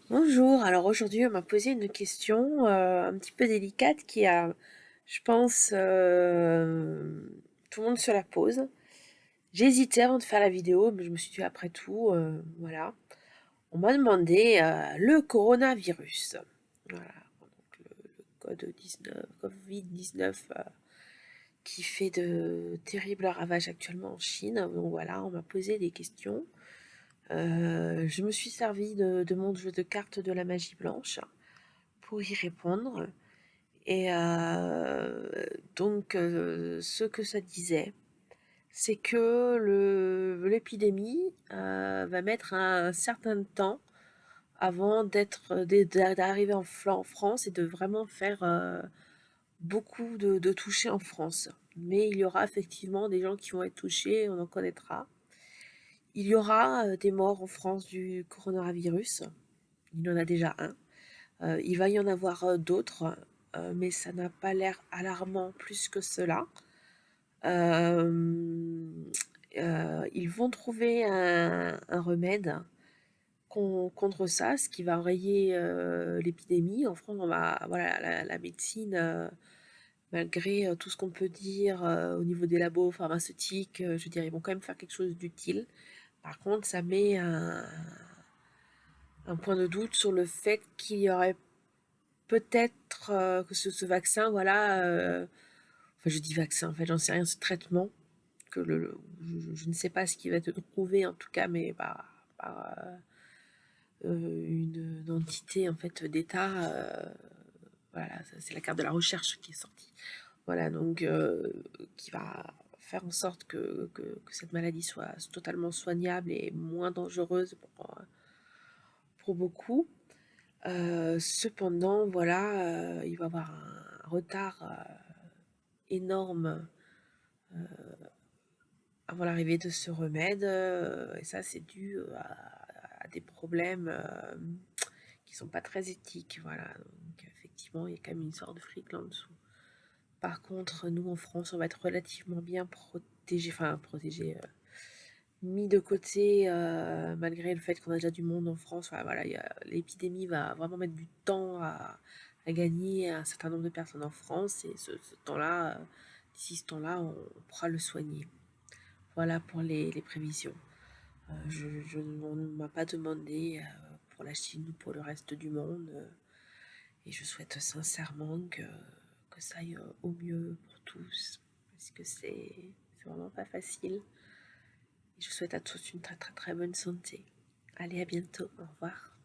Bonjour, alors aujourd'hui on m'a posé une question un petit peu délicate qui a, je pense, tout le monde se la pose. J'ai hésité avant de faire la vidéo, mais je me suis dit après tout, voilà. On m'a demandé le coronavirus. Voilà, donc le code 19, Covid-19 qui fait de terribles ravages actuellement en Chine. Donc voilà, on m'a posé des questions. Je me suis servi de mon jeu de cartes de la magie blanche pour y répondre. Et ce que ça disait, c'est que l'épidémie va mettre un certain temps avant d'arriver en France et de vraiment faire beaucoup de touchés en France. Mais il y aura effectivement des gens qui vont être touchés, on en connaîtra. Il y aura des morts en France du coronavirus. Il y en a déjà un. Il va y en avoir d'autres, mais ça n'a pas l'air alarmant plus que cela. Ils vont trouver un remède contre ça, ce qui va enrayer l'épidémie. En France, voilà, la médecine, malgré tout ce qu'on peut dire au niveau des labos pharmaceutiques, je veux dire, ils vont quand même faire quelque chose d'utile. Par contre, ça met un point de doute sur le fait qu'il y aurait peut-être que ce vaccin, voilà, enfin je dis vaccin, en fait j'en sais rien, ce traitement, que je ne sais pas ce qui va être prouvé en tout cas, mais par une entité en fait d'État, voilà, c'est la carte de la recherche qui est sortie. Voilà, donc qui va faire en sorte que cette maladie soit totalement soignable et moins dangereuse pour beaucoup. Cependant, voilà, il va y avoir un retard énorme avant l'arrivée de ce remède, et ça c'est dû à des problèmes qui sont pas très éthiques, voilà. Donc effectivement, il y a quand même une sorte de fric là en dessous. Par contre, nous en France, on va être relativement bien protégés, enfin protégés, mis de côté, malgré le fait qu'on a déjà du monde en France. Enfin, voilà, l'épidémie va vraiment mettre du temps à gagner un certain nombre de personnes en France, et ce temps-là, d'ici ce temps-là, on pourra le soigner. Voilà pour les prévisions. On ne m'a pas demandé pour la Chine ou pour le reste du monde, et je souhaite sincèrement que ça aille au mieux pour tous, parce que c'est vraiment pas facile. Et je souhaite à tous une très très très bonne santé. Allez, à bientôt, au revoir.